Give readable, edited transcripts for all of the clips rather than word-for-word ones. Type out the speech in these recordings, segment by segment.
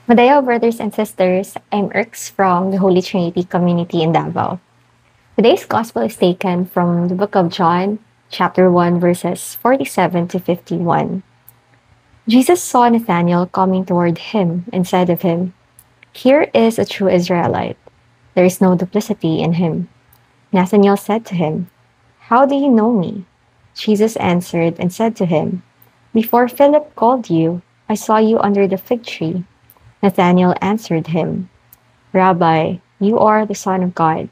Madeo brothers and sisters, I'm Erks from the Holy Trinity community in Davao. Today's gospel is taken from the book of John, chapter 1, verses 47 to 51. Jesus saw Nathanael coming toward him and said of him, "Here is a true Israelite. There is no duplicity in him." Nathanael said to him, "How do you know me?" Jesus answered and said to him, "Before Philip called you, I saw you under the fig tree." Nathanael answered him, "Rabbi, you are the Son of God.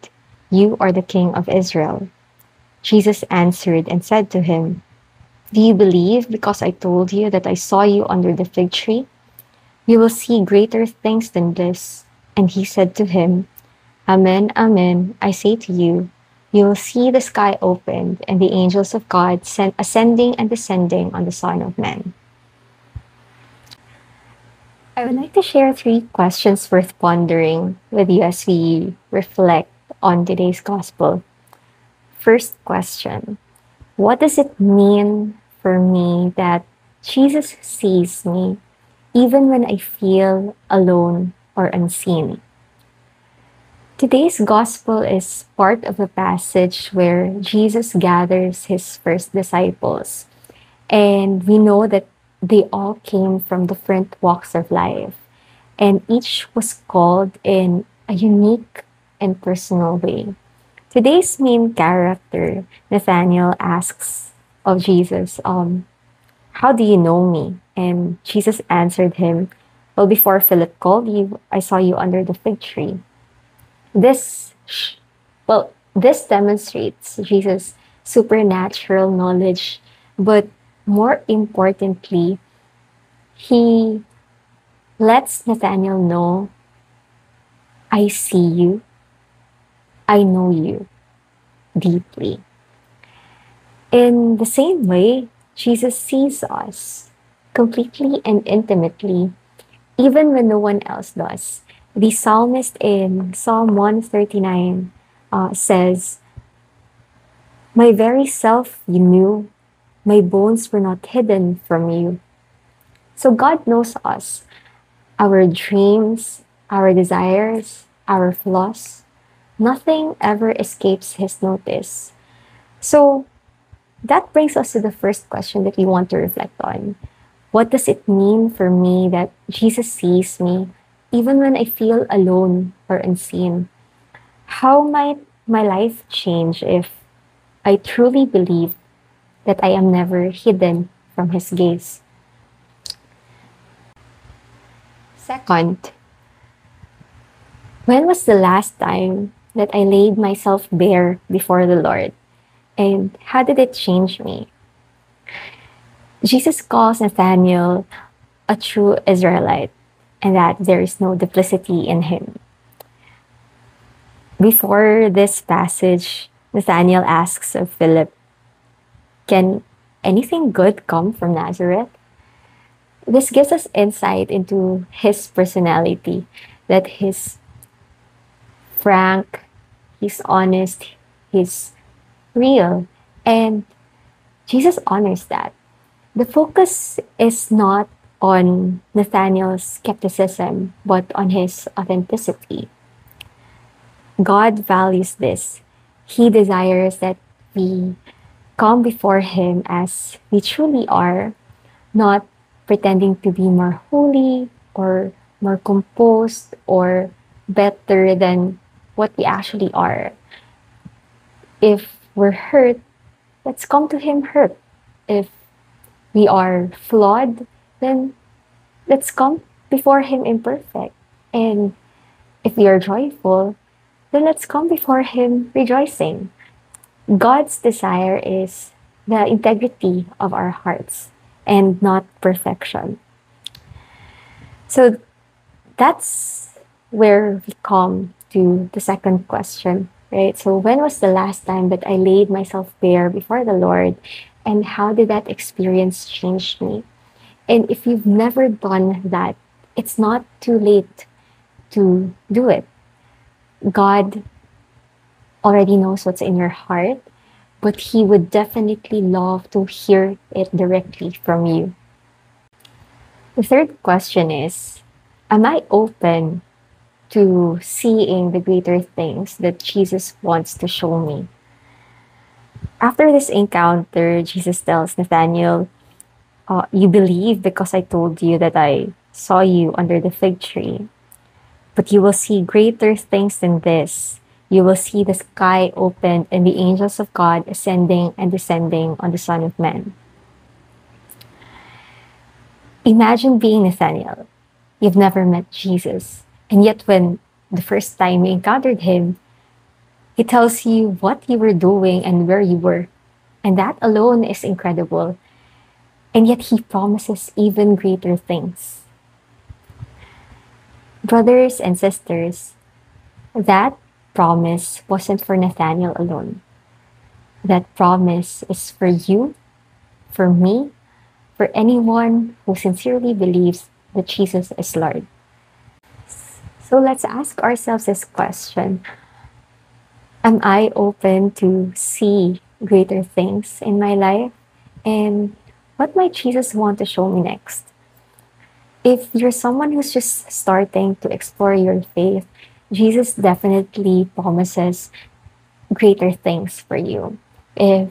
You are the King of Israel." Jesus answered and said to him, "Do you believe because I told you that I saw you under the fig tree? You will see greater things than this." And he said to him, "Amen, amen, I say to you, you will see the sky opened and the angels of God ascending and descending on the Son of Man." I would like to share three questions worth pondering with you as we reflect on today's gospel. First question: what does it mean for me that Jesus sees me even when I feel alone or unseen? Today's gospel is part of a passage where Jesus gathers his first disciples, and we know that they all came from different walks of life, and each was called in a unique and personal way. Today's main character, Nathanael, asks of Jesus, "How do you know me?" And Jesus answered him, "Well, before Philip called you, I saw you under the fig tree." This, this demonstrates Jesus' supernatural knowledge, but more importantly, he lets Nathanael know, "I see you, I know you deeply." In the same way, Jesus sees us completely and intimately, even when no one else does. The psalmist in Psalm 139 says, "My very self you knew, my bones were not hidden from you." So God knows us, our dreams, our desires, our flaws. Nothing ever escapes his notice. So that brings us to the first question that we want to reflect on. What does it mean for me that Jesus sees me even when I feel alone or unseen? How might my life change if I truly believe that I am never hidden from his gaze? Second, when was the last time that I laid myself bare before the Lord? And how did it change me? Jesus calls Nathanael a true Israelite and that there is no duplicity in him. Before this passage, Nathanael asks of Philip, "Can anything good come from Nazareth?" This gives us insight into his personality, that he's frank, he's honest, he's real, and Jesus honors that. The focus is not on Nathanael's skepticism, but on his authenticity. God values this. He desires that we come before him as we truly are, not pretending to be more holy or more composed or better than what we actually are. If we're hurt, let's come to him hurt. If we are flawed, then let's come before him imperfect. And if we are joyful, then let's come before him rejoicing. God's desire is the integrity of our hearts and not perfection. So that's where we come to the second question, right? So when was the last time that I laid myself bare before the Lord, and how did that experience change me? And if you've never done that, it's not too late to do it. God already knows what's in your heart, but he would definitely love to hear it directly from you. The third question is, Am I open to seeing the greater things that Jesus wants to show me? After this encounter, Jesus tells Nathanael, you believe because I told you that I saw you under the fig tree. But you will see greater things than this. You will see the sky opened and the angels of God ascending and descending on the Son of Man. Imagine being Nathanael. You've never met Jesus. And yet, when the first time you encountered him, he tells you what you were doing and where you were. And that alone is incredible. And yet, he promises even greater things. Brothers and sisters, that promise wasn't for Nathanael alone. That promise is for you, for me, for anyone who sincerely believes that Jesus is Lord. So let's ask ourselves this question. Am I open to see greater things in my life? And what might Jesus want to show me next? If you're someone who's just starting to explore your faith, Jesus definitely promises greater things for you. If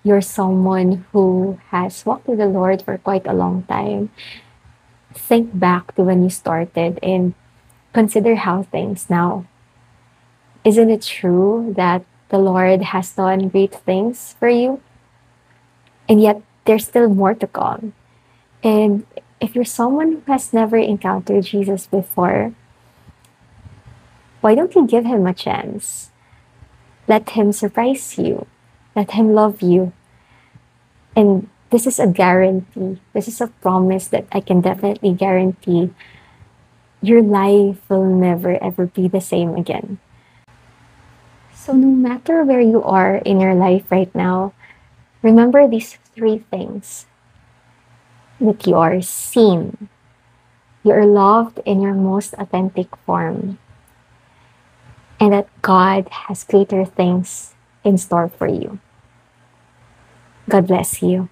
you're someone who has walked with the Lord for quite a long time, think back to when you started and consider how things now. Isn't it true that the Lord has done great things for you? And yet there's still more to come. And if you're someone who has never encountered Jesus before, why don't you give him a chance? Let him surprise you. Let him love you. And this is a guarantee. This is a promise that I can definitely guarantee. Your life will never ever be the same again. So no matter where you are in your life right now, remember these three things. That you are seen. You are loved in your most authentic form. And that God has greater things in store for you. God bless you.